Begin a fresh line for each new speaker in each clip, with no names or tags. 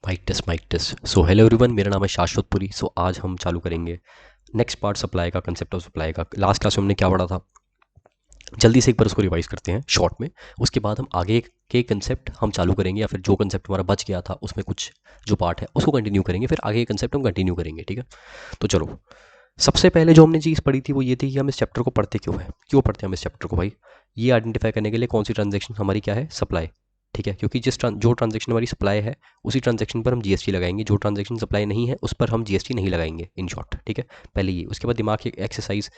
Mic test. So hello everyone, मेरा नाम है शाश्वत पुरी। सो आज हम चालू करेंगे नेक्स्ट पार्ट सप्लाई का, कंसेप्ट ऑफ सप्लाई का। लास्ट क्लास में हमने क्या पढ़ा था, जल्दी से एक बार उसको रिवाइज करते हैं शॉर्ट में। उसके बाद हम आगे के कंसेप्ट हम चालू करेंगे, या फिर जो कंसेप्ट हमारा बच गया था उसमें कुछ जो पार्ट है उसको कंटिन्यू करेंगे, फिर आगे के कंसेप्ट हम कंटिन्यू करेंगे। ठीक है, तो चलो। सबसे पहले जो हमने चीज़ पढ़ी थी वो ये थी कि हम इस चैप्टर को पढ़ते क्यों है, क्यों पढ़ते हैं हम इस चैप्टर को भाई। ये आइडेंटिफाई करने के लिए कौन सी ट्रांजेक्शन हमारी क्या है, सप्लाई। ठीक है, क्योंकि जो ट्रांजेक्शन हमारी सप्लाई है उसी ट्रांजेक्शन पर हम जीएसटी लगाएंगे, जो ट्रांजेक्शन सप्लाई नहीं है उस पर हम जीएसटी नहीं लगाएंगे, इन शॉर्ट। ठीक है, पहले ये। उसके बाद दिमाग की एक्सरसाइज।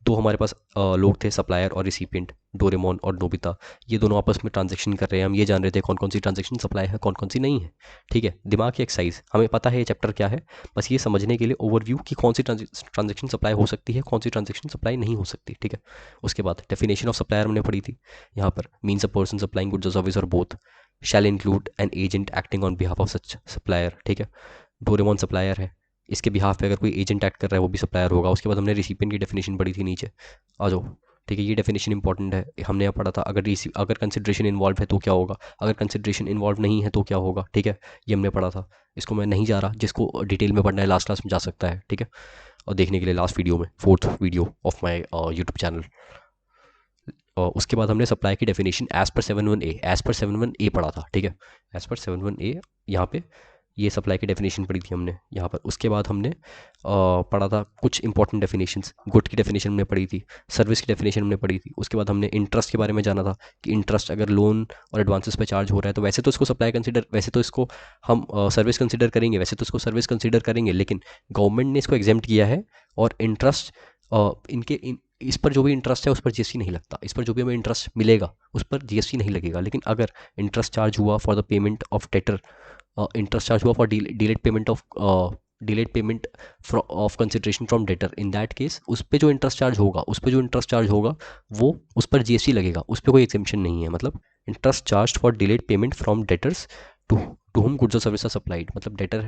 दो हमारे पास लोग थे, सप्लायर और रिसिपिएंट, डोरेमोन और नोबिता। ये दोनों आपस में ट्रांजेक्शन कर रहे हैं, हम ये जान रहे थे कौन कौन सी ट्रांजेक्शन सप्लाई है, कौन कौन सी नहीं है। ठीक है, दिमाग की एक्सरसाइज। हमें पता है ये चैप्टर क्या है, बस ये समझने के लिए ओवरव्यू कि कौन सी ट्रांजेक्शन सप्लाई हो सकती है, कौन सी ट्रांजेक्शन सप्लाई नहीं हो सकती। ठीक है, उसके बाद डेफिनेशन ऑफ सप्लायर हमने पढ़ी थी। यहाँ पर means a person supplying goods और सर्विस और both shall include an agent acting on behalf of such supplier. ठीक है, डोरेमोन सप्लायर है, इसके बिहाफ पे अगर कोई एजेंट एक्ट कर रहा है वो भी सप्लायर होगा। उसके बाद हमने रिसिपिएंट की डेफिनेशन पढ़ी थी नीचे, आ जाओ। ठीक है, ये डेफिनेशन इंपॉर्टेंट है, हमने यहाँ पढ़ा था। अगर कंसिडरेशन इन्वॉल्व है तो क्या होगा, अगर कंसिडरेशन इन्वॉल्व नहीं है तो क्या होगा। ठीक है, ये हमने पढ़ा था। इसको मैं नहीं जा रहा, जिसको डिटेल में पढ़ना है लास्ट क्लास में जा सकता है। ठीक है, और देखने के लिए लास्ट वीडियो में, fourth video of my YouTube channel. और उसके बाद हमने सप्लाई की definition as per 7.1a, as per 7.1a पढ़ा था। ठीक है, एज पर 7.1a यहाँ पे ये सप्लाई की डेफिनेशन पढ़ी थी हमने यहाँ पर। उसके बाद हमने पढ़ा था कुछ इंपॉर्टेंट डेफिनेशंस। गुड की डेफिनेशन हमने पढ़ी थी, सर्विस की डेफिनेशन हमने पढ़ी थी। उसके बाद हमने इंटरेस्ट के बारे में जाना था कि इंटरेस्ट अगर लोन और एडवांसेस पे चार्ज हो रहा है तो वैसे तो इसको सप्लाई कंसिडर, वैसे तो इसको हम सर्विस कंसिडर करेंगे, वैसे तो इसको सर्विस कंसिडर करेंगे, लेकिन गवर्नमेंट ने इसको एग्जेम्प्ट किया है। और इंटरेस्ट इस पर जो भी इंटरेस्ट है उस पर जीएसटी नहीं लगता, इस पर जो भी हमें इंटरेस्ट मिलेगा उस पर जीएसटी नहीं लगेगा। लेकिन अगर इंटरेस्ट चार्ज हुआ for the payment of debtor, interest charge हुआ for delayed payment of consideration from debtor, in that case उस पर जो इंटरेस्ट चार्ज होगा, वो उस पर जीएसटी लगेगा, उस पर कोई एक्सेम्पशन नहीं है। मतलब interest charge for delayed payment from debtors to to whom goods और सर्विस आर सप्लाइड। मतलब डेटर,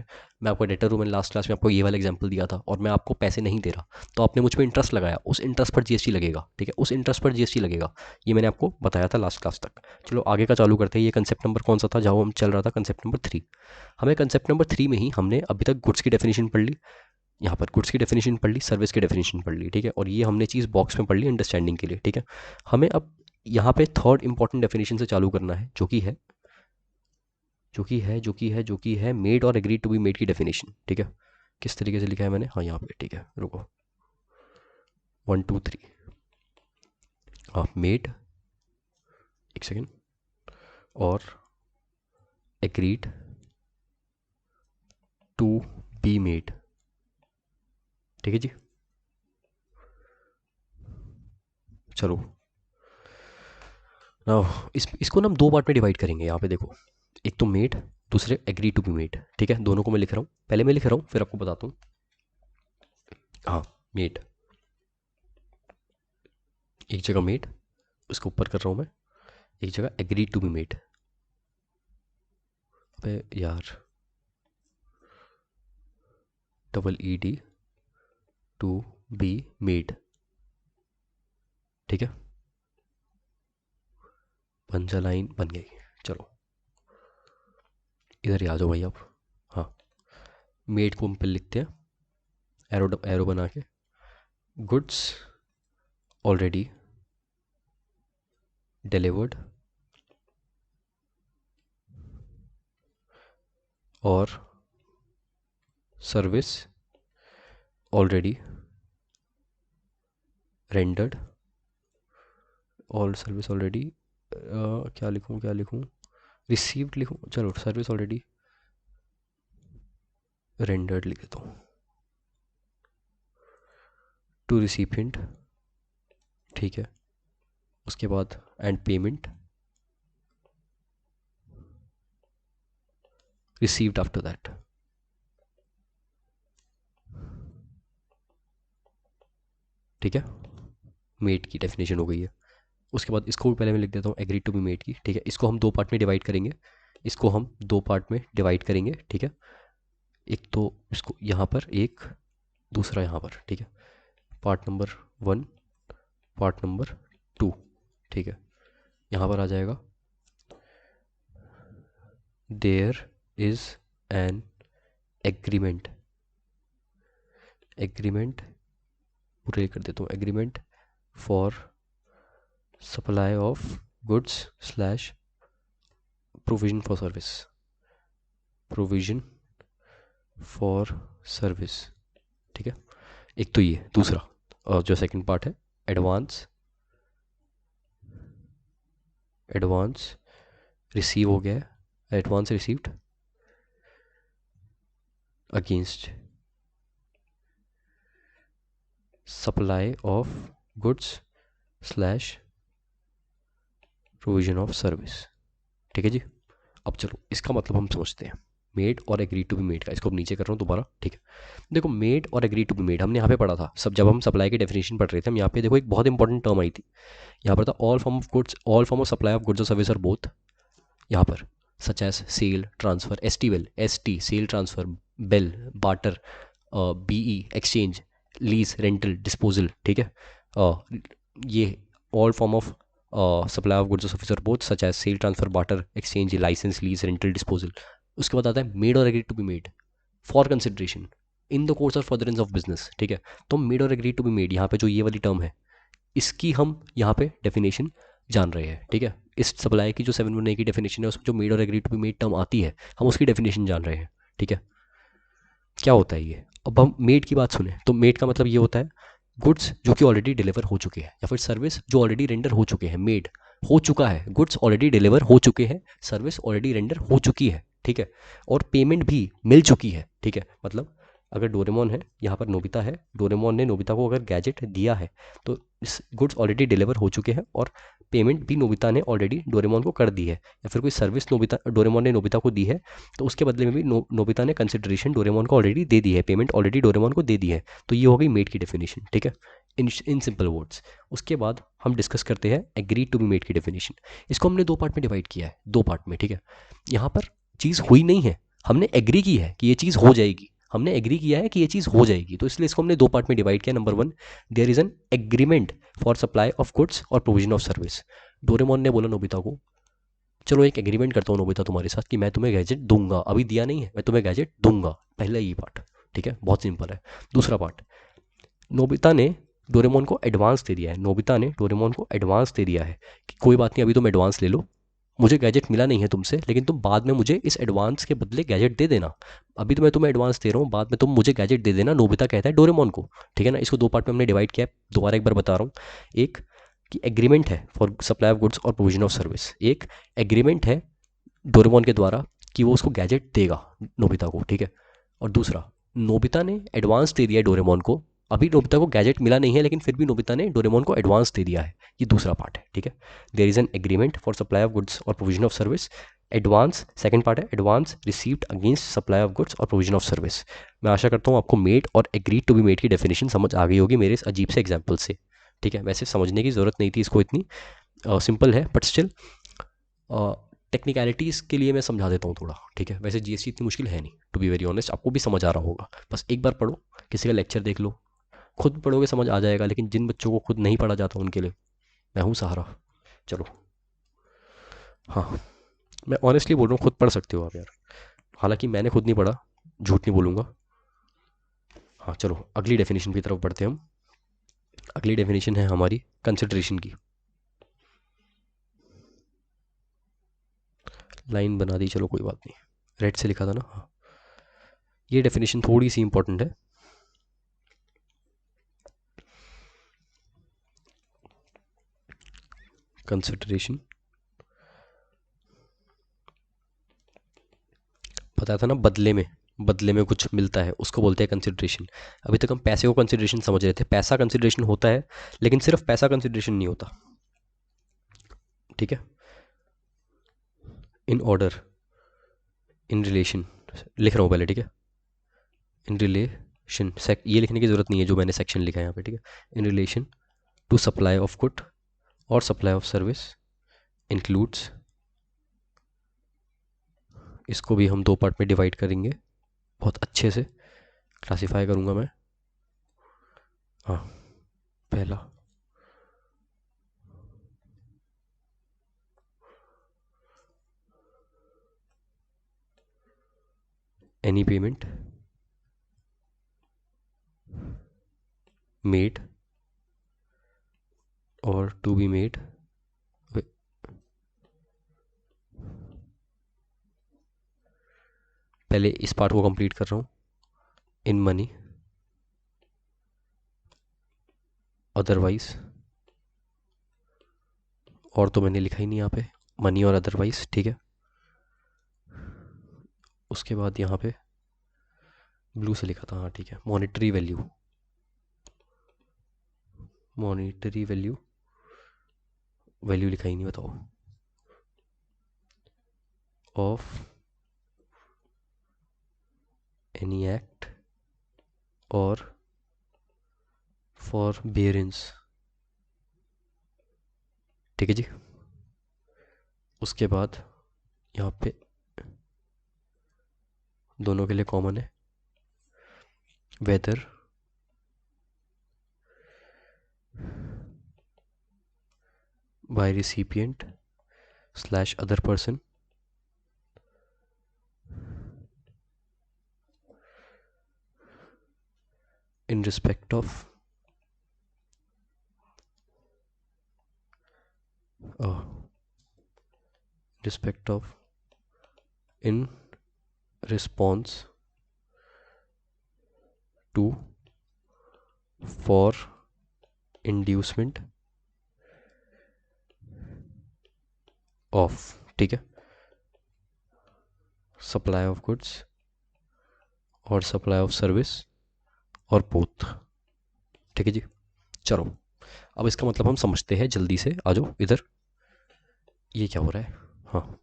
मैं आपको डेटर हूँ, मैंने लास्ट क्लास में आपको ये वाला एग्जांपल दिया था और मैं आपको पैसे नहीं दे रहा, तो आपने मुझ पर इंटरेस्ट लगाया, उस इंटरेस्ट पर जीएसटी लगेगा। ठीक है, उस इंटरेस्ट पर जीएसटी लगेगा। ये मैंने आपको बताया था लास्ट क्लास तक। चलो आगे का चालू करते हैं। ये कंसेप्ट नंबर कौन सा था जहाँ हम चल रहा था, कंसेप्ट नंबर 3। हमें कंसेप्ट नंबर 3 में ही हमने अभी तक गुड्स की डेफिनेशन पढ़ ली, यहाँ पर गुड्स की डेफिनेशन पढ़ ली, सर्विस की डेफिनेशन पढ़ ली। ठीक है, और ये हमने चीज़ बॉक्स में पढ़ ली अंडरस्टैंडिंग के लिए। ठीक है, हमें अब यहाँ पे थर्ड इंपॉर्टेंट डेफिनेशन से चालू करना है, जो कि है मेड और एग्री टू बी मेड की डेफिनेशन। ठीक है, किस तरीके से लिखा है मैंने, हाँ यहाँ पे। ठीक है, रुको, 1 2 3। हाँ, मेड, एक सेकेंड, और एग्रीड टू बी मेड। ठीक है जी, चलो। now, इसको ना हम दो पार्ट में डिवाइड करेंगे। यहाँ पे देखो, एक तो मेड, दूसरे एग्री टू बी मेड। ठीक है, दोनों को मैं लिख रहा हूँ, पहले मैं लिख रहा हूँ फिर आपको बताता हूँ। हाँ, मेड, एक जगह मेड, उसको ऊपर कर रहा हूँ मैं, एक जगह एग्री टू बी मेड। अबे यार, ED टू बी मेड। ठीक है, पंजा लाइन बन गई। चलो इधर ही आ जाओ भाई आप। हाँ, मेड को हम पे लिखते हैं एरो बना के, गुड्स ऑलरेडी डिलीवर्ड और सर्विस ऑलरेडी रेंडर्ड, और सर्विस ऑलरेडी क्या लिखूँ, रिसीव्ड लिखूँ, चलो सर्विस ऑलरेडी रेंडर्ड लिख देता हूँ, टू रिसिपिएंट। ठीक है, उसके बाद and payment received after that. ठीक है, मेड की डेफिनेशन हो गई है। उसके बाद इसको भी पहले मैं लिख देता हूँ एग्री टू बी मेड की। ठीक है, इसको हम दो पार्ट में डिवाइड करेंगे, ठीक है, एक तो इसको यहाँ पर, एक दूसरा यहाँ पर। ठीक है, पार्ट नंबर 1, पार्ट नंबर 2। ठीक है, यहाँ पर आ जाएगा, there is an agreement, agreement पूरे कर देता हूँ, agreement for supply of goods slash provision for service, provision for service. ठीक है, एक तो ये, दूसरा और जो सेकंड पार्ट है, एडवांस, एडवांस रिसीव हो गया है, advance received against supply of goods slash provision of service. ठीक है जी, अब चलो इसका मतलब हम समझते हैं, मेड और एग्री टू बी मेड का। इसको अब नीचे कर रहा हूँ दोबारा। ठीक है, देखो मेड और एग्री टू बी मेड हमने यहाँ पे पढ़ा था सब, जब हम सप्लाई की डेफिनेशन पढ़ रहे थे हम, यहाँ पे देखो एक बहुत इंपॉर्टेंट टर्म आई थी, यहाँ पर था all form of goods, all form of supply of goods और सर्विस आर बोथ, यहाँ पर such as sale transfer, S T well, S T sale transfer, bale barter, B E exchange, lease rental disposal. ठीक है, ये all form of supply of goods और service are both such as sale transfer barter exchange licence lease rental disposal. उसके बाद आता है made और agree to be made for consideration in the course और फर्दरेंस ऑफ बिजनेस। ठीक है, तो मेड और एग्री टू बी मेड, यहाँ पे जो ये वाली टर्म है इसकी हम यहाँ पे डेफिनेशन जान रहे हैं। ठीक है, इस सप्लाई की जो 718 की डेफिनेशन है उसमें जो मेड और agree to be made term आती है हम उसकी डेफिनेशन जान रहे हैं। ठीक है, क्या होता है ये, अब हम मेड की बात सुने तो मेड का मतलब ये होता है गुड्स जो कि ऑलरेडी डिलीवर हो चुके हैं, या फिर सर्विस जो ऑलरेडी रेंडर हो चुके हैं, मेड हो चुका है, गुड्स ऑलरेडी डिलीवर हो चुके हैं, सर्विस ऑलरेडी रेंडर हो चुकी है। ठीक है, और पेमेंट भी मिल चुकी है। ठीक है, मतलब अगर डोरेमोन है, यहाँ पर नोबिता है, डोरेमोन ने नोबिता को अगर गैजेट दिया है तो इस गुड्स ऑलरेडी डिलीवर हो चुके हैं और पेमेंट भी नोबिता ने ऑलरेडी डोरेमोन को कर दी है, या फिर कोई सर्विस नोबिता डोरेमोन ने नोबिता को दी है तो उसके बदले में भी नोबिता ने कंसिडरेशन डोरेमोन को ऑलरेडी दे दी है, पेमेंट ऑलरेडी डोरेमोन को दे दी है। तो ये हो गई मेड की डेफिनेशन। ठीक है, इन सिंपल वर्ड्स। उसके बाद हम डिस्कस करते हैं एग्री टू बी मेड की डेफिनेशन। इसको हमने दो पार्ट में डिवाइड किया है, दो पार्ट में। ठीक है, यहाँ पर चीज़ हुई नहीं है, हमने एग्री की है कि ये चीज़ हो जाएगी, हमने एग्री किया है कि ये चीज़ हो जाएगी, तो इसलिए इसको हमने दो पार्ट में डिवाइड किया। Number one, there is an agreement for supply of goods और प्रोविजन ऑफ सर्विस। डोरेमोन ने बोला नोबिता को, चलो एक एग्रीमेंट करता हूँ नोबिता तुम्हारे साथ कि मैं तुम्हें गैजेट दूंगा, अभी दिया नहीं है, मैं तुम्हें गैजेट दूंगा। पहला ये पार्ट। ठीक है, बहुत सिंपल है। दूसरा पार्ट, नोबिता ने डोरेमोन को एडवांस दे दिया है, नोबिता ने डोरेमोन को एडवांस दे दिया है कि कोई बात नहीं, अभी तुम एडवांस ले लो, मुझे गैजेट मिला नहीं है तुमसे, लेकिन तुम बाद में मुझे इस एडवांस के बदले गैजेट दे देना। अभी तो मैं तुम्हें एडवांस दे रहा हूँ, बाद में तुम मुझे गैजेट दे देना, नोबिता कहता है डोरेमोन को। ठीक है ना, इसको दो पार्ट में हमने डिवाइड किया है, दोबारा एक बार बता रहा हूँ। एक कि एग्रीमेंट है फॉर सप्लाई ऑफ गुड्स और प्रोविजन ऑफ सर्विस, एक एग्रीमेंट है डोरेमोन के द्वारा कि वो उसको गैजेट देगा नोबिता को। ठीक है, और दूसरा, नोबिता ने एडवांस दे दिया है डोरेमोन को, अभी नोबिता को गैजेट मिला नहीं है लेकिन फिर भी नोबिता ने डोरेमोन को एडवांस दे दिया है। ये दूसरा पार्ट है। ठीक है, there is an agreement for supply of goods और provision of service, advance second part है, advance received against supply of goods और प्रोविजन ऑफ सर्विस। मैं आशा करता हूँ आपको मेड और एग्री टू बी मेड की डेफिनेशन समझ आ गई होगी मेरे इस अजीब से एग्जाम्पल से। ठीक है, वैसे समझने की ज़रूरत नहीं थी इसको, इतनी सिंपल है, बट स्टिल टेक्निकलिटीज़ के लिए मैं समझा देता हूँ थोड़ा। ठीक है, वैसे जीएसटी इतनी मुश्किल है नहीं, टू बी वेरी ऑनेस्ट, आपको भी समझ आ रहा होगा, बस एक बार पढ़ो, किसी का लेक्चर देख लो, खुद पढ़ोगे समझ आ जाएगा, लेकिन जिन बच्चों को खुद नहीं पढ़ा जाता उनके लिए मैं हूँ सहारा। चलो, हाँ, मैं ऑनेस्टली बोल रहा हूँ, खुद पढ़ सकते हो आप यार, हालांकि मैंने खुद नहीं पढ़ा, झूठ नहीं बोलूँगा। हाँ चलो, अगली डेफिनेशन की तरफ बढ़ते हैं हम। अगली डेफिनेशन है हमारी कंसिडरेशन की। लाइन बना दी, चलो कोई बात नहीं, रेड से लिखा था ना। हाँ, ये डेफिनेशन थोड़ी सी इंपॉर्टेंट है। कंसिडरेशन, पता था ना, बदले में, बदले में कुछ मिलता है उसको बोलते हैं कंसिडरेशन। अभी तक हम पैसे को कंसिडरेशन समझ रहे थे, पैसा कंसिडरेशन होता है लेकिन सिर्फ पैसा कंसिडरेशन नहीं होता। ठीक है, इन ऑर्डर, इन रिलेशन, लिख रहा हूँ पहले। ठीक है, इन रिलेशन, ये लिखने की जरूरत नहीं है जो मैंने सेक्शन लिखा है यहाँ पे। ठीक है, in relation to supply of good और सप्लाई ऑफ सर्विस इंक्लूड्स, इसको भी हम दो पार्ट में डिवाइड करेंगे, बहुत अच्छे से क्लासीफाई करूँगा मैं। हाँ, पहला, एनी पेमेंट मेड और टू बी मेड पहले इस पार्ट को कंप्लीट कर रहा हूँ, इन मनी अदरवाइज, और तो मैंने लिखा ही नहीं यहाँ पे, मनी और अदरवाइज, ठीक है। उसके बाद यहाँ पे ब्लू से लिखा था, हाँ ठीक है, monetary value, monetary value, value लिखा ही नहीं, बताओ, ऑफ एनी एक्ट और फॉरबेरेंस, ठीक है जी। उसके बाद यहाँ पे दोनों के लिए कॉमन है, whether by recipient slash other person in respect of in response to for inducement of, ठीक है, सप्लाई ऑफ गुड्स और सप्लाई ऑफ सर्विस और बोथ, ठीक है जी। चलो अब इसका मतलब हम समझते हैं, जल्दी से आ जाओ इधर, ये क्या हो रहा है। हाँ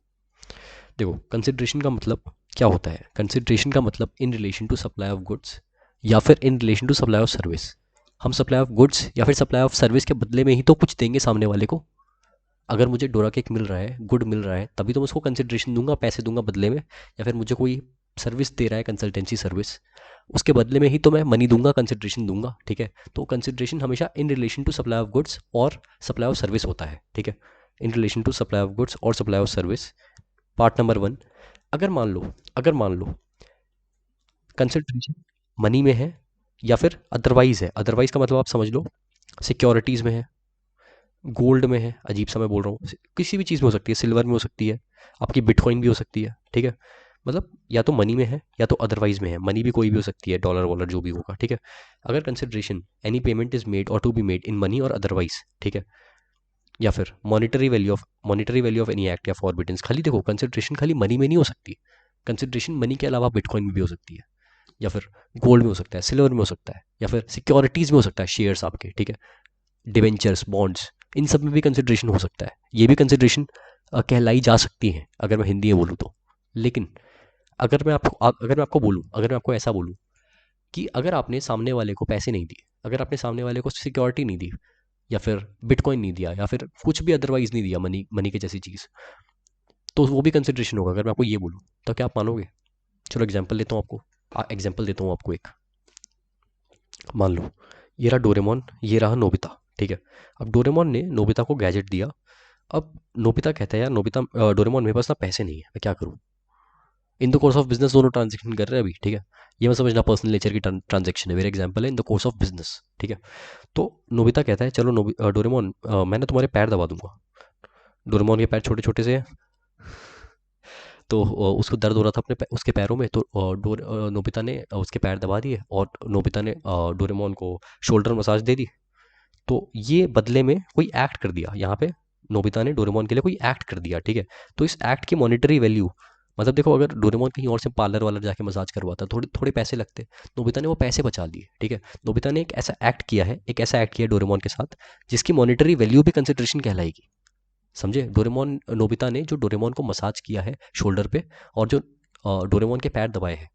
देखो, कंसिडरेशन का मतलब क्या होता है, कंसिडरेशन का मतलब in relation to supply of goods या फिर in relation to supply of service. हम सप्लाई ऑफ गुड्स या फिर सप्लाई ऑफ सर्विस के बदले में ही तो कुछ देंगे सामने वाले को। अगर मुझे डोरा केक मिल रहा है, गुड मिल रहा है, तभी तो मैं उसको कंसिडरेशन दूंगा, पैसे दूंगा बदले में, या फिर मुझे कोई सर्विस दे रहा है, कंसल्टेंसी सर्विस, उसके बदले में ही तो मैं मनी दूंगा, कंसिडरेशन दूंगा, ठीक है। तो कंसिडरेशन हमेशा in relation to supply of goods और सप्लाई ऑफ सर्विस होता है, ठीक है, in relation to supply of goods और supply of service. Part number 1, अगर मान लो कंसिडरेशन मनी में है या फिर अदरवाइज है, अदरवाइज का मतलब आप समझ लो सिक्योरिटीज़ में है, गोल्ड में है, अजीब सा मैं बोल रहा हूँ, किसी भी चीज़ में हो सकती है, सिल्वर में हो सकती है, आपकी बिटकॉइन भी हो सकती है, ठीक है। मतलब या तो मनी में है या तो अदरवाइज में है, मनी भी कोई भी हो सकती है, डॉलर वॉलर जो भी होगा, ठीक है। अगर consideration any payment is made और to be made in money और अदरवाइज, ठीक है, या फिर monetary value of any act या फॉरबिडेंस। खाली देखो, कंसिडरेशन खाली मनी में नहीं हो सकती, कंसिडरेशन मनी के अलावा बिटकॉइन में भी हो सकती है, या फिर गोल्ड में हो सकता है, सिल्वर में हो सकता है, या फिर सिक्योरिटीज़ में हो सकता है, शेयर्स आपके, ठीक है, डिवेंचर्स, बॉन्ड्स, इन सब में भी कंसिडरेशन हो सकता है। ये भी कंसिडरेशन कहलाई जा सकती है अगर मैं हिंदी में बोलूँ तो। लेकिन अगर मैं आपको बोलूँ, अगर मैं आपको ऐसा बोलूँ कि अगर आपने सामने वाले को पैसे नहीं दिए, अगर आपने सामने वाले को सिक्योरिटी नहीं दी, या फिर बिटकॉइन नहीं दिया, या फिर कुछ भी अदरवाइज नहीं दिया, मनी मनी के जैसी चीज़, तो वो भी कंसिडरेशन होगा। अगर मैं आपको ये बोलूँ तो क्या आप मानोगे? चलो एग्जाम्पल देता हूँ आपको, एग्जाम्पल देता हूँ आपको एक। मान लो ये रहा डोरेमोन, ये रहा नोबिता, ठीक है। अब डोरेमोन ने नोबिता को गैजेट दिया। अब नोबिता कहता है, यार नोबिता, डोरेमोन मेरे पास ना पैसे नहीं है, मैं क्या करूँ? In the course of business दोनों ट्रांजेक्शन कर रहे हैं अभी, ठीक है। ये मैं समझना पर्सनल नेचर की ट्रांजेक्शन है, मेरा एग्जाम्पल है in the course of business, ठीक है। तो नोबिता कहता है, चलो डोरेमोन, मैं ना तुम्हारे पैर दबा दूंगा। डोरेमोन के पैर छोटे छोटे से हैं, तो उसको दर्द हो रहा था उसके पैरों में, तो नोबिता ने उसके पैर दबा दिए और नोबिता ने डोरेमोन को शोल्डर मसाज दे दी। तो ये बदले में कोई एक्ट कर दिया यहाँ पे, नोबिता ने डोरेमोन के लिए कोई एक्ट कर दिया, ठीक है। तो इस एक्ट की मॉनेटरी वैल्यू, मतलब देखो, अगर डोरेमोन कहीं और से पार्लर वालर जाके मसाज करवाता, थोड़े थोड़े पैसे लगते, नोबिता ने वो पैसे बचा लिए, ठीक है। नोबिता ने एक ऐसा एक्ट किया डोरेमोन के साथ जिसकी मॉनेटरी वैल्यू भी कंसिडरेशन कहलाएगी। समझे? नोबिता ने जो डोरेमोन को मसाज किया है शोल्डर पे, और जो डोरेमोन के पैर दबाए हैं,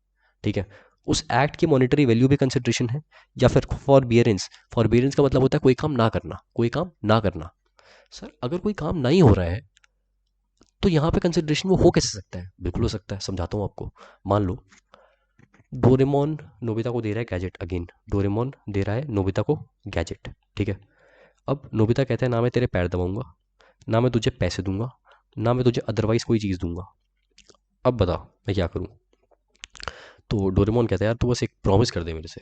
ठीक है, उस एक्ट की मॉनेटरी वैल्यू भी कंसिडरेशन है। या फिर फॉरबियरेंस का मतलब होता है कोई काम ना करना, कोई काम ना करना। सर अगर कोई काम नहीं हो रहा है तो यहाँ पे कंसिडरेशन वो हो कैसे सकता है? बिल्कुल हो सकता है, समझाता हूँ आपको। मान लो डोरेमोन नोबिता को दे रहा है गैजेट, अगेन डोरेमोन दे रहा है नोबिता को गैजेट, ठीक है। अब नोबिता कहता है, ना मैं तेरे पैर दबाऊंगा, ना मैं तुझे पैसे दूंगा, ना मैं तुझे अदरवाइज कोई चीज़ दूंगा। अब बता मैं क्या करूं? तो डोरेमोन कहता है यार तू बस एक प्रॉमिस कर दे मेरे से।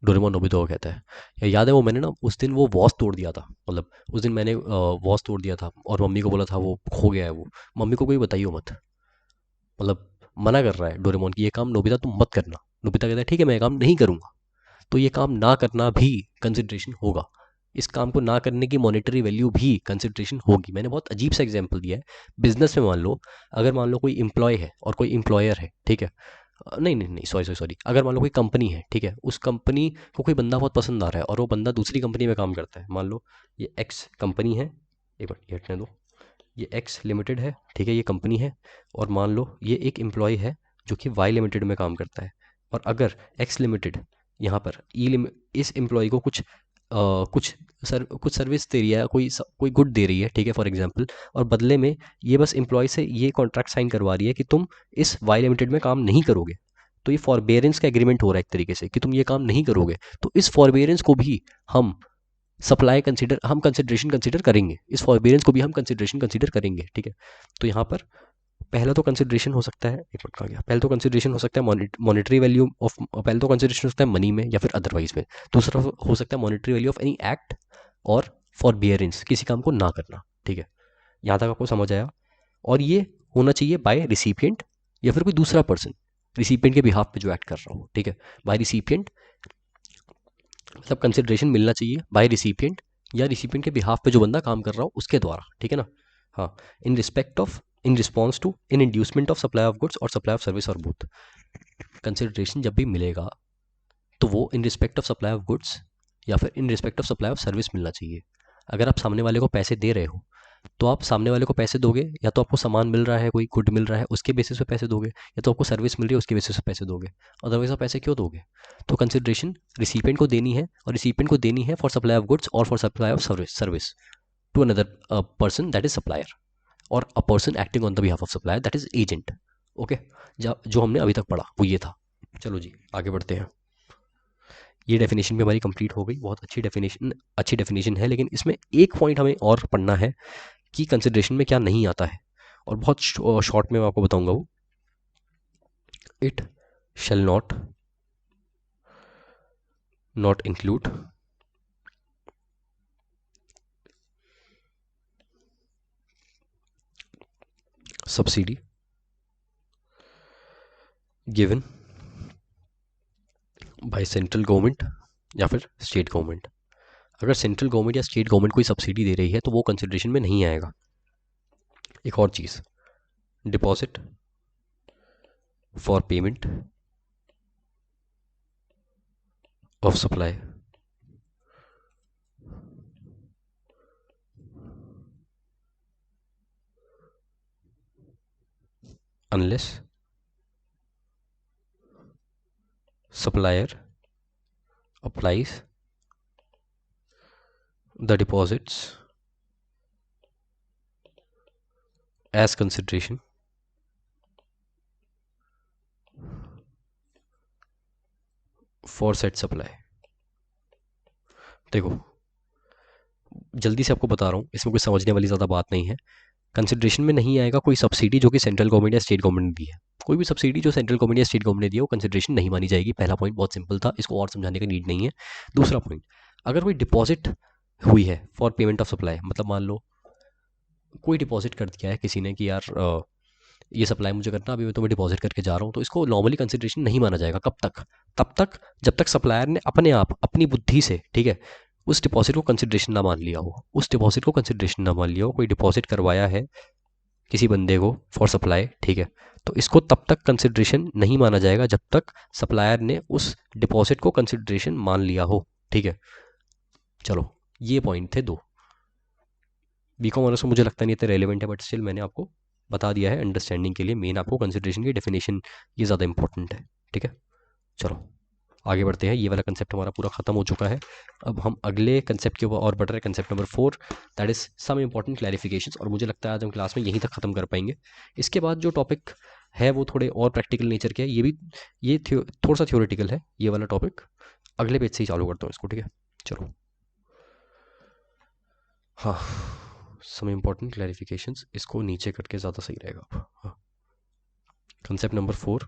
डोरेमोन नोबिता को कहता है, या याद है वो मैंने ना उस दिन वो वॉच तोड़ दिया था, मतलब उस दिन मैंने वॉच तोड़ दिया था और मम्मी को बोला था वो खो गया है वो, मम्मी को कोई बताइयो मत। मतलब मना कर रहा है डोरेमोन की ये काम नोबिता तुम मत करना। नोबिता कहता है ठीक है मैं ये काम नहीं करूंगा। तो ये काम ना करना भी कंसिड्रेशन होगा। इस काम को ना करने की मॉनेटरी वैल्यू भी कंसिड्रेशन होगी। मैंने बहुत अजीब सा एग्जांपल दिया है। बिजनेस में मान लो, अगर मान लो कोई एम्प्लॉय है और कोई एम्प्लॉयर है, ठीक है। नहीं नहीं नहीं, सॉरी सॉरी सॉरी, अगर मान लो कोई कंपनी है, ठीक है, उस कंपनी को कोई बंदा बहुत पसंद आ रहा है और वो बंदा दूसरी कंपनी में काम करता है। मान लो ये एक्स कंपनी है, एक मिनट ये हटने दो, ये एक्स लिमिटेड है, ठीक है, ये कंपनी है। और मान लो ये एक एम्प्लॉय है जो कि वाई लिमिटेड में काम करता है। और अगर एक्स लिमिटेड यहाँ पर इस एम्प्लॉय को कुछ कुछ सर्विस दे रही है, कोई गुड दे रही है, ठीक है, फॉर एग्जांपल, और बदले में ये बस एम्प्लॉय से ये कॉन्ट्रैक्ट साइन करवा रही है कि तुम इस वाई लिमिटेड में काम नहीं करोगे। तो ये फॉरबेरेंस का एग्रीमेंट हो रहा है एक तरीके से कि तुम ये काम नहीं करोगे। तो इस फॉरबेरेंस को भी हम हम कंसिडरेशन कंसिडर करेंगे, इस फॉरबियरेंस को भी हम कंसिडरेशन कंसिडर करेंगे, ठीक है। तो यहाँ पर पहला तो कंसिडरेशन हो सकता है, एक मिनट कहा गया, पहले तो कंसिडरेशन हो सकता है मॉनेटरी वैल्यू ऑफ, पहले तो कंसिडरेशन हो सकता है मनी में या फिर अदरवाइज में। दूसरा हो सकता है monetary value of any act और फॉरबियरेंस, किसी काम को ना करना, ठीक है। यहाँ तक आपको समझ आया। और ये होना चाहिए बाय रिसिपिएंट या फिर कोई दूसरा पर्सन, रिसिपिएंट के बिहाफ पे जो एक्ट कर रहा हो, ठीक है। बाय रिसिपिएंट मतलब कंसिडरेशन मिलना चाहिए बाय रिसिपिएंट या रिसिपिएंट के बिहाफ पे जो बंदा काम कर रहा हो उसके द्वारा, ठीक है ना। हाँ, in respect of, in response to, in inducement of supply of goods और सप्लाई ऑफ सर्विस और बोथ। कंसिडरेशन जब भी मिलेगा तो वो in respect of supply of goods या फिर in respect of supply of service मिलना चाहिए। अगर आप सामने वाले को पैसे दे रहे हो तो आप सामने वाले को पैसे दोगे, या तो आपको सामान मिल रहा है, कोई गुड मिल रहा है, उसके बेसिस पे पैसे दोगे, या तो आपको सर्विस मिल रही है उसके बेसिस पे पैसे दोगे। अदरवाइज आप पैसे क्यों दोगे। तो कंसिडरेशन रिसिपिएंट को देनी है, और रिसिपिएंट को देनी है फॉर सप्लाई ऑफ गुड्स और for supply of service to another person that is supplier, और a person acting on the behalf of supplier that is agent. Okay, जो हमने अभी तक पढ़ा वो ये था। चलो जी आगे बढ़ते हैं। ये डेफिनेशन भी हमारी कंप्लीट हो गई, बहुत अच्छी डेफिनेशन है, लेकिन इसमें एक पॉइंट हमें और पढ़ना है कि कंसिडरेशन में क्या नहीं आता है, और बहुत शॉर्ट में मैं आपको बताऊंगा वो। It shall not include subsidy given by central government या फिर स्टेट गवर्नमेंट। अगर सेंट्रल गवर्नमेंट या स्टेट गवर्नमेंट कोई सब्सिडी दे रही है तो वो कंसिडरेशन में नहीं आएगा। एक और चीज़, deposit for payment of supply unless supplier applies the deposits as consideration for set supply. देखो जल्दी से आपको बता रहा हूँ, इसमें कोई समझने वाली ज़्यादा बात नहीं है। कंसिडरेशन में नहीं आएगा कोई सब्सिडी जो कि सेंट्रल गवर्नमेंट या स्टेट गवर्नमेंट ने दी है। कोई भी सब्सिडी जो सेंट्रल गवर्नमेंट या स्टेट गवर्नमेंट ने दी है वो कंसिडरेशन नहीं मानी जाएगी। पहला पॉइंट बहुत सिंपल था, इसको और समझाने का नीड नहीं है। दूसरा पॉइंट, अगर कोई डिपॉजिट हुई है फॉर पेमेंट ऑफ सप्लाई, मतलब मान लो कोई डिपॉजिट कर दिया है किसी ने कि यार ये सप्लाई मुझे करना, अभी मैं तुम्हें डिपॉजिट करके जा रहा हूँ, तो इसको नॉर्मली कंसिडरेशन नहीं माना जाएगा। कब तक, तब तक जब तक सप्लायर ने अपने आप अपनी बुद्धि से, ठीक है, उस डिपॉजिट को कंसिडरेशन ना मान लिया हो, उस डिपॉजिट को कंसिडरेशन ना मान लिया हो। कोई डिपॉजिट करवाया है किसी बंदे को फॉर सप्लाई, ठीक है, तो इसको तब तक कंसिडरेशन नहीं माना जाएगा जब तक सप्लायर ने उस डिपॉजिट को कंसिडरेशन मान लिया हो, ठीक है। चलो ये पॉइंट थे दो। बीकॉम ऑनर्स को मुझे लगता नहीं इतने रेलिवेंट है, बट स्टिल मैंने आपको बता दिया है अंडरस्टैंडिंग के लिए। मेन आपको कंसिडरेशन की डेफिनेशन ये ज़्यादा इंपॉर्टेंट है, ठीक है। चलो आगे बढ़ते हैं, ये वाला कंसेप्ट हमारा पूरा खत्म हो चुका है। अब हम अगले कंसेप्ट के ऊपर और बढ़ रहे हैं, concept number 4, that is some important clarifications. और मुझे लगता है आज हम क्लास में यहीं तक खत्म कर पाएंगे। इसके बाद जो टॉपिक है वो थोड़े और प्रैक्टिकल नेचर के है, ये थोड़ा सा थ्योरेटिकल है ये वाला टॉपिक। अगले पेज से ही चालू करता हूँ इसको, ठीक है। चलो हाँ, सम इंपॉर्टेंट क्लैरिफिकेशंस, इसको नीचे करके ज़्यादा सही रहेगा अब। हाँ, concept number 4,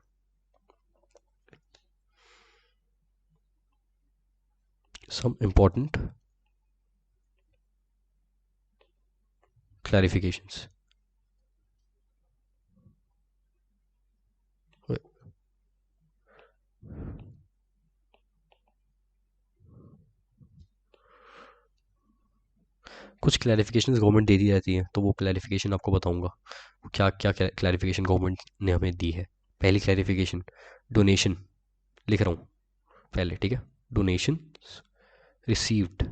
some important clarifications. कुछ क्लैरिफिकेशन गवर्नमेंट दे दी जाती है, तो वो क्लैरिफिकेशन आपको बताऊंगा क्या क्या क्लैरिफिकेशन गवर्नमेंट ने हमें दी है। पहली क्लैरिफिकेशन, डोनेशन लिख रहा हूँ पहले, ठीक है। Donation received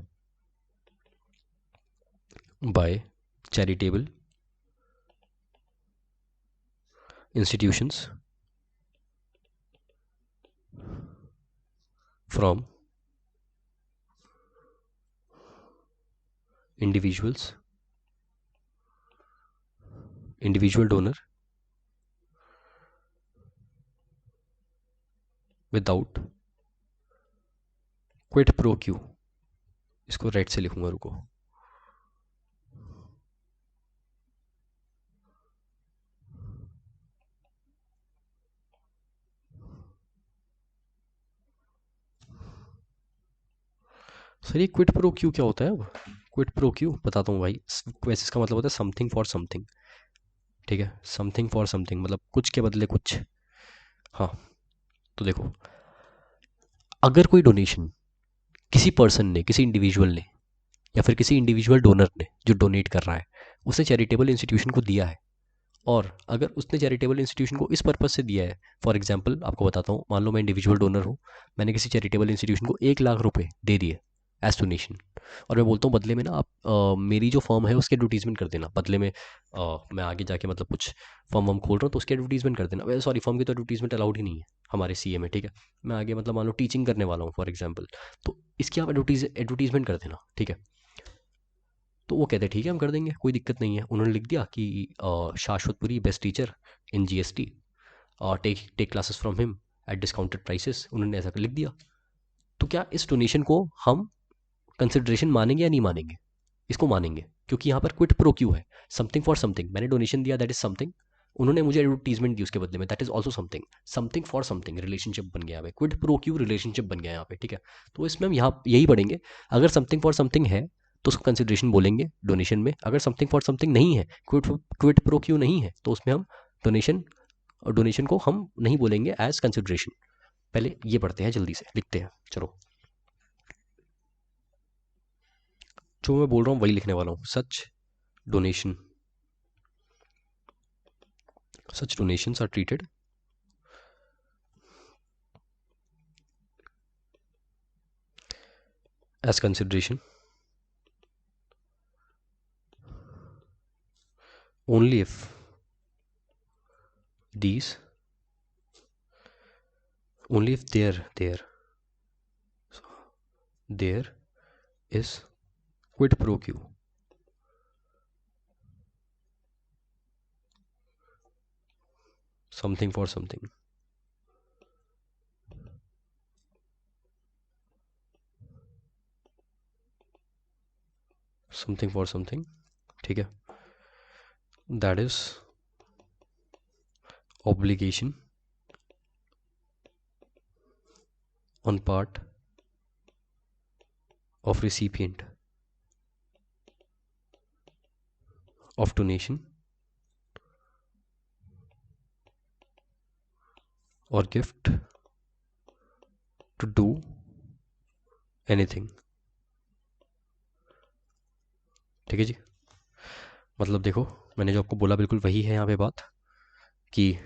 by charitable institutions from individual donor without quid pro quo। इसको राइट से लिखूंगा, रुको। सर ये क्विट प्रो क्यू क्या होता है? अब क्विट प्रो क्यू बताता हूँ भाई। वैसे इसका मतलब होता है समथिंग फॉर समथिंग, ठीक है। समथिंग फॉर समथिंग मतलब कुछ के बदले कुछ। हाँ, तो देखो, अगर कोई डोनेशन किसी पर्सन ने, किसी इंडिविजुअल ने, या फिर किसी इंडिविजुअल डोनर ने जो डोनेट कर रहा है, उसने चैरिटेबल इंस्टीट्यूशन को दिया है, और अगर उसने चैरिटेबल इंस्टीट्यूशन को इस पर्पज से दिया है, फॉर एग्जांपल आपको बताता हूँ, मान लो मैं इंडिविजुअल डोनर हूँ, मैंने किसी चैरिटेबल इंस्टीट्यूशन को 1 लाख रुपए दे दिए एज डोनेशन, और मैं बोलता हूँ बदले में ना आप मेरी जो फर्म है उसकी एडवर्टीजमेंट कर देना, बदले में मैं आगे जाके मतलब कुछ फर्म हम खोल रहा हूँ तो उसकी एडवर्टीजमेंट कर देना। सॉरी, फर्म की तो एडवर्टीजमेंट अलाउड ही नहीं है हमारे सीए में, ठीक है। मैं आगे मतलब मान लो टीचिंग करने वाला हूँ फॉर एग्जाम्पल, तो इसकी आप एडवर्टीजमेंट कर देना, ठीक है। तो वो कहते हैं ठीक है हम कर देंगे, कोई दिक्कत नहीं है। उन्होंने लिख दिया कि Shashwatpuri best teacher in GST, take take classes from him at discounted prices, उन्होंने ऐसा लिख दिया। तो क्या इस डोनेशन को हम कंसिडरेशन मानेंगे या नहीं मानेंगे? इसको मानेंगे, क्योंकि यहाँ पर क्विट प्रो क्यू है, समथिंग फॉर समथिंग। मैंने डोनेशन दिया, दैट इज समथिंग, उन्होंने मुझे एडवर्टीजमेंट दी उसके बदले में, that is also something. Something for something relationship बन गया यहाँ पे, क्विट प्रो क्यू रिलेशनशिप बन गया यहाँ पे, ठीक है। तो इसमें हम यहाँ यही पढ़ेंगे, अगर समथिंग फॉर समथिंग है तो उसको कंसिडरेशन बोलेंगे डोनेशन में, अगर समथिंग फॉर समथिंग नहीं है, क्विट प्रो क्यू नहीं है, तो उसमें हम डोनेशन डोनेशन को हम नहीं बोलेंगे एज कंसिडरेशन। पहले ये पढ़ते हैं, जल्दी से लिखते हैं, चलो। जो मैं बोल रहा हूँ वही लिखने वाला हूँ। Donation such donations are treated as consideration only if these only if there is quid pro quo, something for something, something for something, ठीक है। that is obligation on part of recipient of donation or gift to do anything, ठीक है जी। मतलब देखो, मैंने जो आपको बोला बिल्कुल वही है यहाँ पे बात, कि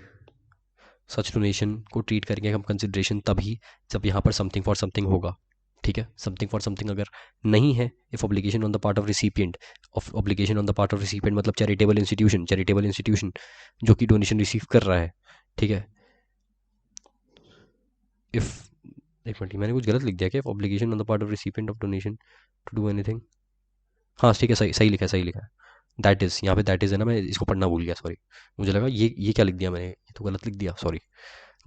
सच डोनेशन को ट्रीट करेंगे हम कंसिडरेशन तभी जब यहाँ पर समथिंग फॉर समथिंग होगा, ठीक है। समथिंग फॉर समथिंग अगर नहीं है, if obligation on the part of recipient, of obligation on the part of recipient मतलब चैरिटेबल इंस्टीट्यूशन जो कि डोनेशन रिसीव कर रहा है, ठीक है। इफ, एक मिनट, मैंने कुछ गलत लिख दिया क्या? Obligation on the part of recipient of donation to do anything, हाँ ठीक है, सही सही लिखा है, सही लिखा है। दैट इज़, यहाँ पे दैट इज़ है ना, मैं इसको पढ़ना भूल गया, सॉरी। मुझे लगा ये क्या लिख दिया मैंने, ये तो गलत लिख दिया, सॉरी।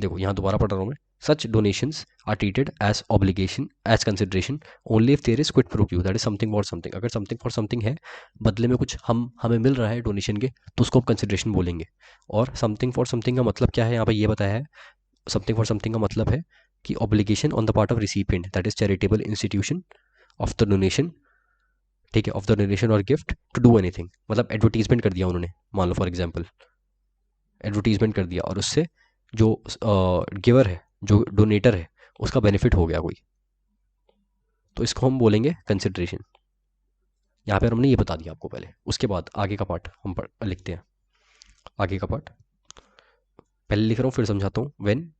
देखो यहाँ दोबारा पढ़ रहा हूँ मैं। Such donations are treated as obligation as consideration only if there is quid pro quo, that is something for something. अगर समथिंग फॉर समथिंग है, बदले में कुछ हमें मिल रहा है डोनेशन के, तो उसको हम कंसिडरेशन बोलेंगे। और समथिंग फॉर समथिंग का मतलब क्या है यहाँ पे ये बताया है, समथिंग फॉर समथिंग का मतलब है कि obligation on the part of recipient, that is charitable institution of the donation, ठीक है, ऑफ द डोनेशन और गिफ्ट टू डू एनीथिंग। मतलब एडवर्टीजमेंट कर दिया उन्होंने, मान लो फॉर एग्जांपल एडवर्टीजमेंट कर दिया और उससे जो गिवर है, जो डोनेटर है, उसका बेनिफिट हो गया कोई, तो इसको हम बोलेंगे कंसिडरेशन। यहाँ पर हमने ये बता दिया आपको पहले। उसके बाद आगे का पार्ट हम लिखते हैं। आगे का पार्ट पहले लिख रहा हूँ फिर समझाता हूँ। व्हेन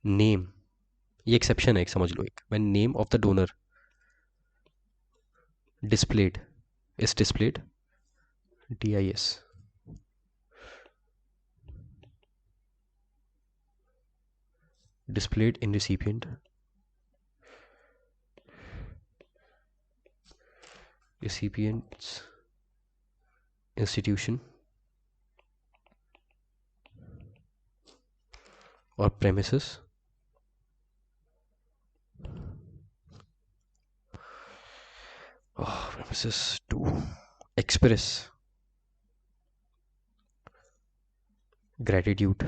नेम, ये एक्सेप्शन है एक, समझ लो एक, when name of the donor displayed is displayed, DIS, displayed in recipient's institution or premises to express gratitude,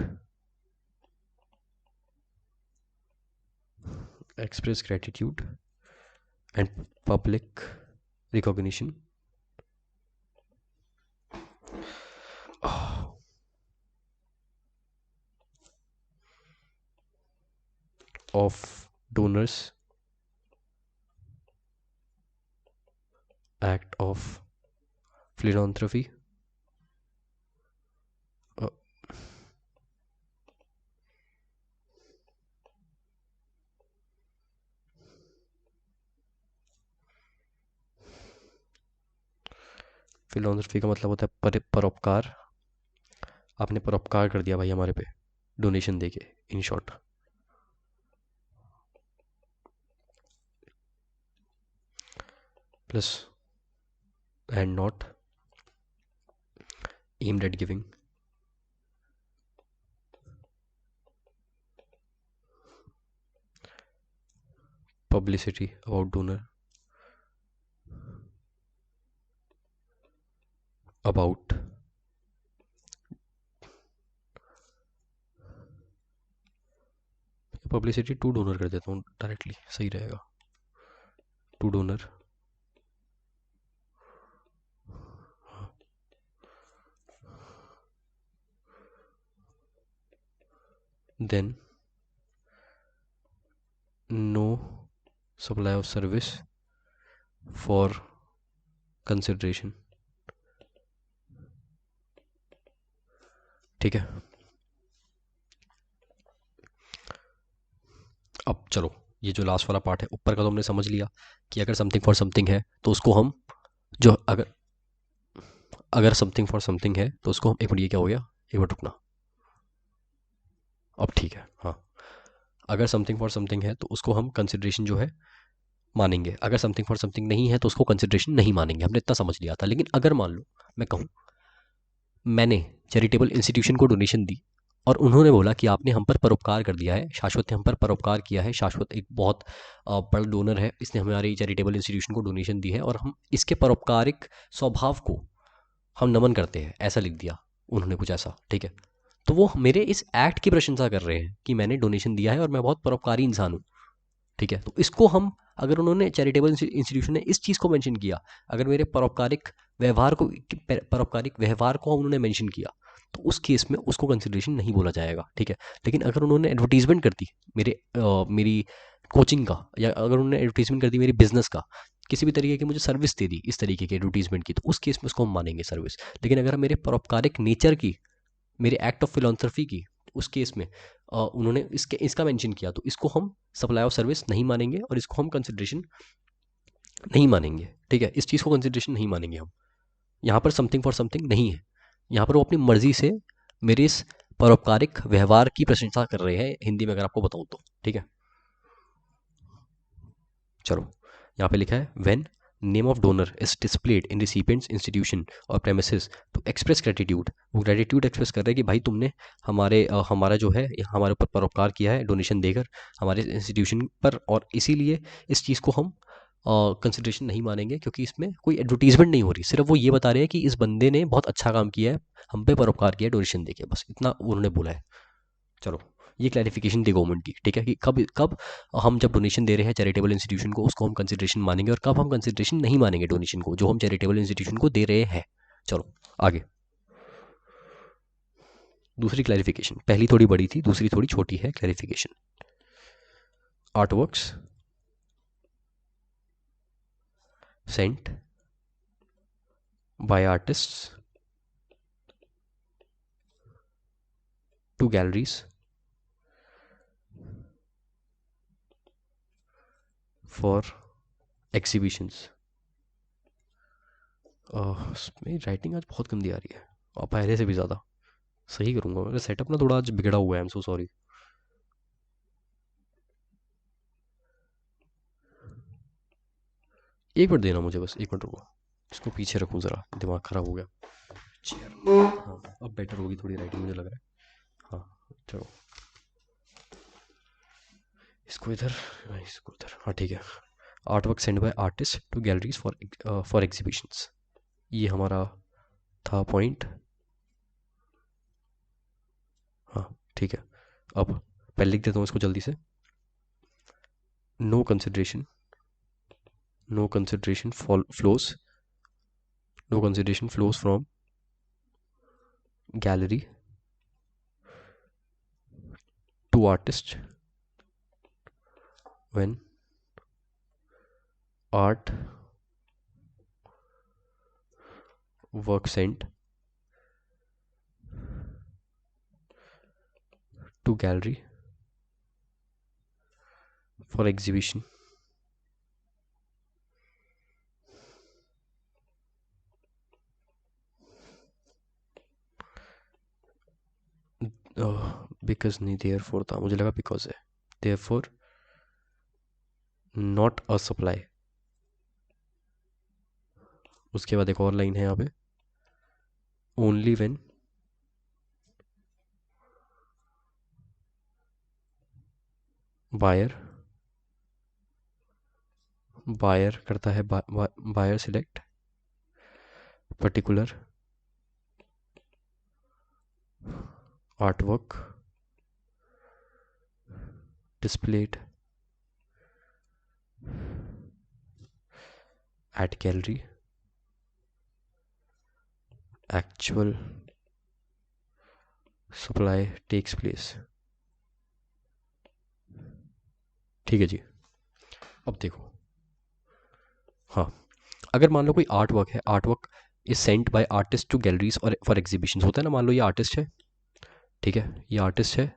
and public recognition of donors act of philanthropy, philosophy का मतलब होता है परोपकार। आपने परोपकार कर दिया भाई हमारे पे डोनेशन देके, in short. Plus and not aimed at giving publicity about donor, about publicity to donor कर देता हूँ डायरेक्टली, सही रहेगा, to donor. Then no supply of service for consideration, ठीक है। अब चलो ये जो लास्ट वाला पार्ट है, ऊपर का तो हमने समझ लिया कि अगर समथिंग फॉर समथिंग है तो उसको हम जो अगर समथिंग फॉर समथिंग है तो उसको हम, एक मिनट ये क्या हो गया, एक मिनट रुकना, अब ठीक है। हाँ, अगर समथिंग फॉर समथिंग है तो उसको हम कंसिडरेशन जो है मानेंगे, अगर समथिंग फॉर समथिंग नहीं है तो उसको कंसिडरेशन नहीं मानेंगे। हमने इतना समझ लिया था। लेकिन अगर मान लो मैं कहूँ मैंने चैरिटेबल इंस्टीट्यूशन को डोनेशन दी और उन्होंने बोला कि आपने हम पर परोपकार कर दिया है, शाश्वत ने हम पर परोपकार किया है, शाश्वत एक बहुत बड़ा डोनर है, इसने हमारी चैरिटेबल इंस्टीट्यूशन को डोनेशन दी है और हम इसके परोपकारिक स्वभाव को हम नमन करते हैं, ऐसा लिख दिया उन्होंने कुछ ऐसा, ठीक है। तो वो मेरे इस एक्ट की प्रशंसा कर रहे हैं कि मैंने डोनेशन दिया है और मैं बहुत परोपकारी इंसान हूँ, ठीक है। तो इसको हम, अगर उन्होंने चैरिटेबल इंस्टीट्यूशन ने इस चीज़ को मेंशन किया, अगर मेरे परोपकारिक व्यवहार को उन्होंने मेंशन किया, तो उस केस में उसको कंसिडरेशन नहीं बोला जाएगा, ठीक है। लेकिन अगर उन्होंने एडवर्टीजमेंट कर दी मेरी कोचिंग का, या अगर उन्होंने एडवर्टीजमेंट कर दी मेरी बिजनेस का, किसी भी तरीके की मुझे सर्विस दे दी इस तरीके की एडवर्टीजमेंट की, तो उस केस में उसको हम मानेंगे सर्विस। लेकिन अगर मेरे परोपकारिक नेचर की, मेरे एक्ट ऑफ फिलोंथ्रफी की, उस केस में उन्होंने इसका मेंशन किया, तो इसको हम सप्लाई ऑफ सर्विस नहीं मानेंगे और इसको हम कंसिडरेशन नहीं मानेंगे, ठीक है। इस चीज़ को कंसिडरेशन नहीं मानेंगे हम। यहाँ पर समथिंग फॉर समथिंग नहीं है, यहाँ पर वो अपनी मर्जी से मेरे इस परोपकारिक व्यवहार की प्रशंसा कर रहे हैं, हिंदी में अगर आपको बताऊँ तो, ठीक है। चलो यहाँ पे लिखा है when name of donor is displayed in recipient's institution और प्रेमिसेस टू एक्सप्रेस ग्रेटिट्यूड। वो ग्रेटिट्यूड एक्सप्रेस कर रहे हैं कि भाई तुमने हमारा जो है हमारे ऊपर परोपकार किया है डोनेशन देकर हमारे इंस्टीट्यूशन पर, और इसीलिए इस चीज़ को हम कंसिडरेशन नहीं मानेंगे क्योंकि इसमें कोई एडवर्टीजमेंट नहीं हो रही, सिर्फ वो ये बता रहे हैं कि इस बंदे ने बहुत अच्छा काम किया है, हम पे परोपकार किया है डोनेशन देके, बस इतना उन्होंने बोला है। चलो ये क्लैरिफिकेशन थी गवर्नमेंट की, ठीक है, कि कब कब हम जब डोनेशन दे रहे हैं चैरिटेबल इंस्टीट्यूशन को उसको हम कंसिडरेशन मानेंगे और कब हम कंसिडरेशन नहीं मानेंगे डोनेशन को जो हम चैरिटेबल इंस्टीट्यूशन को दे रहे हैं। चलो आगे। दूसरी क्लैरिफिकेशन, पहली थोड़ी बड़ी थी, दूसरी थोड़ी छोटी है clarification. Artworks sent by artists to galleries for exhibitions. मेरी राइटिंग आज बहुत गंदी आ रही है और पहले से भी ज़्यादा। सही करूँगा, मेरा सेटअप ना थोड़ा आज बिगड़ा हुआ है, आई एम सो सॉरी। एक मिनट देना मुझे, बस एक मिनट रुको, इसको पीछे रखूँ ज़रा, दिमाग ख़राब हो गया। चेयर, हाँ अब बेटर होगी थोड़ी राइटिंग मुझे लग रहा है। हाँ चलो, इसको इधर, इसको इधर, हाँ ठीक है। Art work send by artist to galleries for exhibitions, ये हमारा था पॉइंट। हाँ ठीक है, अब पहले लिख देता हूँ इसको जल्दी से। No consideration flows no consideration flows from gallery to artist when art work sent to gallery for exhibition because नहीं, therefore था, मुझे लगा बिकॉज है, therefore not a supply। उसके बाद एक और लाइन है यहाँ पे, ओनली व्हेन बायर करता है, buyer select particular artwork displayed at gallery, actual supply takes place। ठीक है जी, अब देखो, हाँ अगर मान लो कोई आर्ट वर्क है, art work is sent by artist to galleries और फॉर एग्जीबिशन, होता है ना, मान लो ये आर्टिस्ट है, ठीक है, ये आर्टिस्ट है,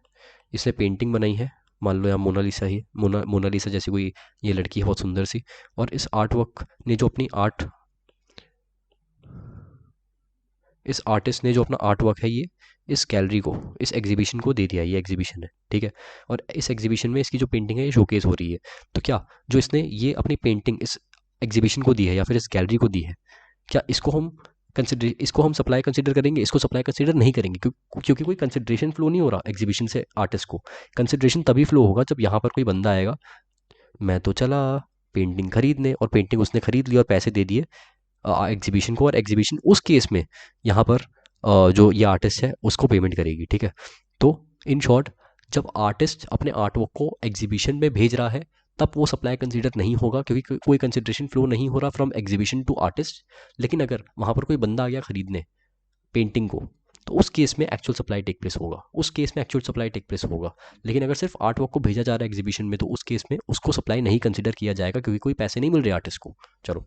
इसने पेंटिंग बनाई है, मान लो यहाँ मोनालिसा ही, मोनालिसा जैसी कोई ये लड़की है बहुत सुंदर सी, और इस आर्ट वर्क ने जो अपनी आर्ट, इस आर्टिस्ट ने जो अपना आर्ट वर्क है ये इस गैलरी को, इस एग्जीबिशन को दे दिया, ये एग्जीबिशन है, ठीक है, और इस एग्जीबिशन में इसकी जो पेंटिंग है ये शोकेस हो रही है। तो क्या जो इसने ये अपनी पेंटिंग इस एग्जीबिशन को दी है या फिर इस गैलरी को दी है, क्या इसको हम सप्लाई कंसिडर करेंगे? इसको सप्लाई कंसिडर नहीं करेंगे, क्योंकि कोई कंसिडरेशन फ्लो नहीं हो रहा एग्जीबिशन से आर्टिस्ट को। कंसिडरेशन तभी फ्लो होगा जब यहाँ पर कोई बंदा आएगा, मैं तो चला पेंटिंग खरीदने, और पेंटिंग उसने खरीद ली और पैसे दे दिए एग्जीबिशन को, और एग्जीबिशन उस केस में यहाँ पर जो ये आर्टिस्ट है उसको पेमेंट करेगी, ठीक है। तो इन शॉर्ट, जब आर्टिस्ट अपने आर्ट वर्क को एग्जीबिशन में भेज रहा है तब वो सप्लाई कंसीडर नहीं होगा, क्योंकि कोई कंसिडरेशन फ्लो नहीं हो रहा फ्रॉम एग्जीबिशन टू आर्टिस्ट। लेकिन अगर वहाँ पर कोई बंदा आ गया खरीदने पेंटिंग को, तो उस केस में एक्चुअल सप्लाई टेक प्लेस होगा, उस केस में एक्चुअल सप्लाई टेक प्लेस होगा। लेकिन अगर सिर्फ आर्ट वर्क को भेजा जा रहा है एग्जीबिशन में, तो उस केस में उसको सप्लाई नहीं कंसिडर किया जाएगा, क्योंकि कोई पैसे नहीं मिल रहे आर्टिस्ट को। चलो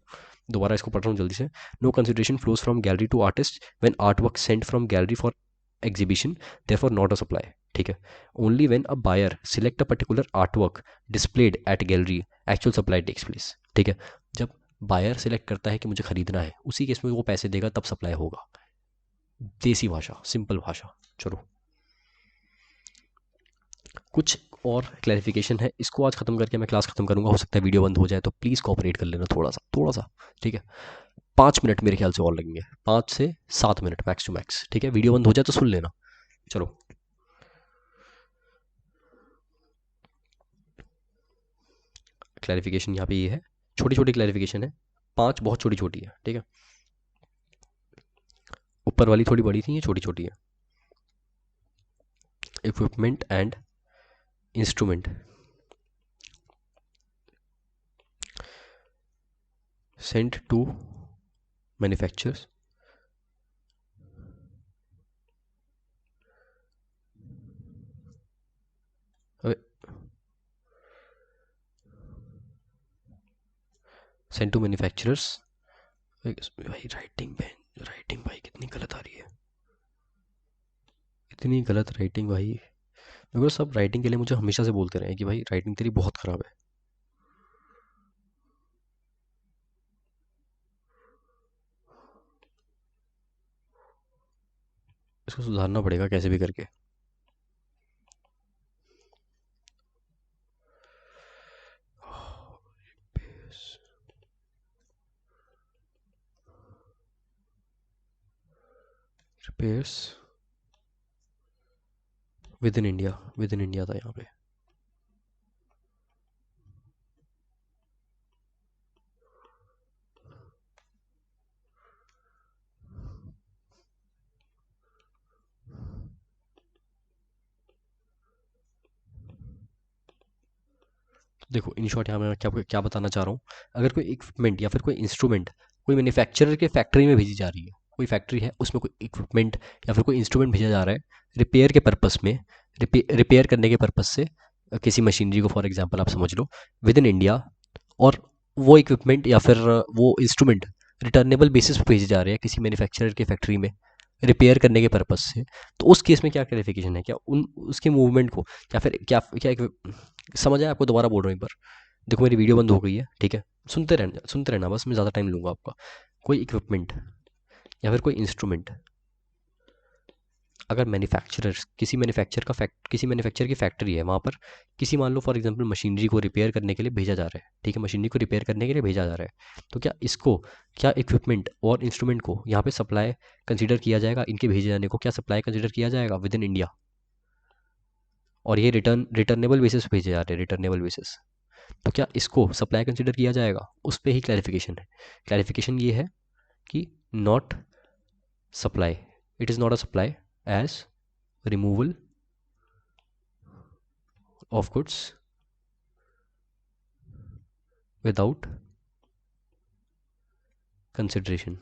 दोबारा इसको पढ़ रहा हूँ जल्दी से। No consideration flows from gallery to artist when art work sent from gallery for exhibition, therefore not a supply, ठीक है। Only when a buyer select a particular art work displayed at gallery, actual supply takes place, ठीक है। जब buyer select करता है कि मुझे खरीदना है, उसी केस में वो पैसे देगा तब सप्लाई होगा। देसी भाषा, सिंपल भाषा। चलो कुछ और क्लैरिफिकेशन है, इसको आज ख़त्म करके मैं क्लास ख़त्म करूँगा, हो सकता है वीडियो बंद हो जाए, तो प्लीज़ कोऑपरेट कर लेना थोड़ा सा, ठीक है। 5 मिनट मेरे ख्याल से और लगेंगे, 5 से 7 मिनट मैक्स टू मैक्स, ठीक है। वीडियो बंद हो जाए तो सुन लेना। चलो क्लैरिफिकेशन यहाँ पे ये है, छोटी छोटी क्लैरिफिकेशन है, 5 बहुत छोटी छोटी है, ठीक है। ऊपर वाली थोड़ी बड़ी थी, ये छोटी छोटी है। Equipment and instrument, sent to manufacturers, sent to manufacturers. भाई राइटिंग भाई कितनी गलत आ रही है, इतनी गलत राइटिंग भाई। मेरे को सब राइटिंग के लिए मुझे हमेशा से बोलते रहे कि भाई राइटिंग तेरी बहुत ख़राब है। इसको सुधारना पड़ेगा कैसे भी करके। रिपेयर्स विद इन इंडिया था यहाँ पे। देखो इन शॉर्ट यहाँ मैं क्या क्या बताना चाह रहा हूँ, अगर कोई इक्विपमेंट या फिर कोई इंस्ट्रूमेंट कोई मैन्युफैक्चरर के फैक्ट्री में भेजी जा रही है, कोई फैक्ट्री है उसमें कोई इक्विपमेंट या फिर कोई इंस्ट्रूमेंट भेजा जा रहा है रिपेयर के पर्पस में, रिपेयर करने के पर्पस से किसी मशीनरी को फॉर एग्जांपल आप समझ लो विद इन इंडिया, और वो इक्विपमेंट या फिर वो इंस्ट्रूमेंट रिटर्नेबल बेसिस पे भेजे जा रहे हैं किसी मैन्युफैक्चरर के फैक्ट्री में रिपेयर करने के पर्पस से, तो उस केस में क्या क्लैरिफिकेशन है, क्या उन उसके मूवमेंट को या फिर क्या क्या समझ आया आपको? दोबारा बोल रहा हूँ एक बार। देखो मेरी वीडियो बंद हो गई है, ठीक है, सुनते रहना बस, मैं ज़्यादा टाइम लूँगा आपका। कोई इक्विपमेंट या फिर कोई इंस्ट्रूमेंट अगर किसी मैन्युफैक्चर की फैक्ट्री है वहाँ पर, किसी मान लो फॉर एग्जांपल मशीनरी को रिपेयर करने के लिए भेजा जा रहा है, ठीक है, मशीनरी को रिपेयर करने के लिए भेजा जा रहा है, तो क्या इक्विपमेंट और इंस्ट्रूमेंट को यहाँ पे सप्लाई कंसीडर किया जाएगा, इनके भेजे जाने को क्या सप्लाई कंसीडर किया जाएगा विद इन इंडिया? और ये रिटर्नेबल बेसिस पे भेजे जा रहे हैं, रिटर्नेबल बेसिस, तो क्या इसको सप्लाई कंसीडर किया जाएगा? उस पर ही क्लैरिफिकेशन है। क्लैरिफिकेशन ये है कि not supply, it is not a supply as removal of goods without consideration,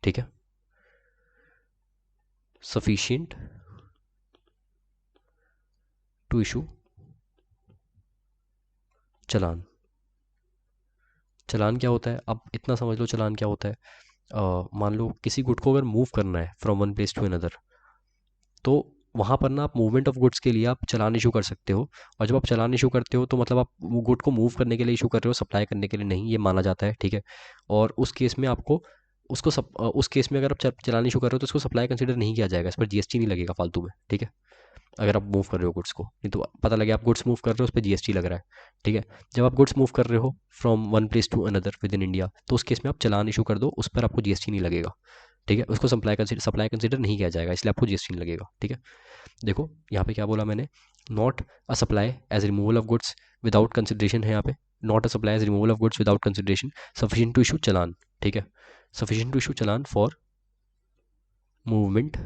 ठीक है, sufficient to issue challan. Challan क्या होता है? अब इतना समझ लो चलान क्या होता है। मान लो किसी गुड को अगर मूव करना है from one place to another, तो वहाँ पर ना आप मूवमेंट ऑफ गुड्स के लिए आप चलान इशू कर सकते हो, और जब आप चलान इशू करते हो तो मतलब आप वो गुड को मूव करने के लिए इशू कर रहे हो, सप्लाई करने के लिए नहीं, ये माना जाता है, ठीक है। और उस केस में आपको उस केस में अगर आप चलान इशू कर रहे हो तो उसको सप्लाई कंसिडर नहीं किया जाएगा, इस पर जीएसटी नहीं लगेगा फालतू में, ठीक है, अगर आप मूव कर रहे हो गुड्स को। नहीं तो पता लगे आप गुड्स मूव कर रहे हो उस पर जीएसटी लग रहा है, ठीक है। जब आप गुड्स मूव कर रहे हो from one place to another within India, तो उस केस में आप चलान इशू कर दो, उस पर आपको जीएसटी नहीं लगेगा, ठीक है, उसको सप्लाई कंसिडर नहीं किया जाएगा, इसलिए आपको जीएसटी नहीं लगेगा, ठीक है। देखो यहाँ पे क्या बोला मैंने, not a supply as removal of goods without consideration है यहाँ पे, not a supply as removal of goods without consideration, sufficient to issue challan, ठीक है, sufficient to issue challan for movement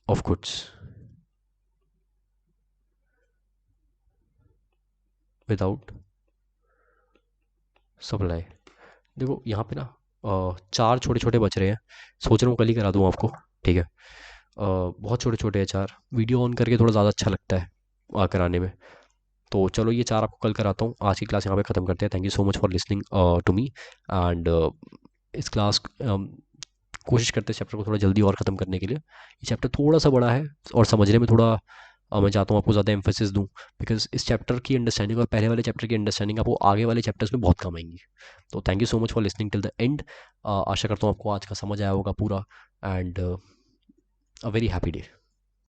of goods without supply. देखो यहाँ पे ना चार छोटे छोटे बच रहे हैं, सोच रहा हूँ कल ही करा दूँ आपको, ठीक है। बहुत छोटे छोटे हैं चार, वीडियो ऑन करके थोड़ा ज़्यादा अच्छा लगता है कराने में, तो चलो ये चार आपको कल कराता हूँ। आज की क्लास यहाँ पे ख़त्म करते हैं। Thank you so much for listening to me and इस क्लास कोशिश करते हैं चैप्टर को थोड़ा जल्दी और ख़त्म करने के लिए। ये चैप्टर थोड़ा सा बड़ा है और समझने में थोड़ा मैं चाहता हूँ आपको ज़्यादा एम्फेसिस दूँ, बिकॉज इस चैप्टर की अंडरस्टैंडिंग और पहले वाले चैप्टर की अंडरस्टैंडिंग आपको आगे वाले चैप्टर्स में बहुत काम आएंगी। तो thank you so much for listening till the end. आशा करता हूँ आपको आज का समझ आया होगा पूरा, and a very happy day.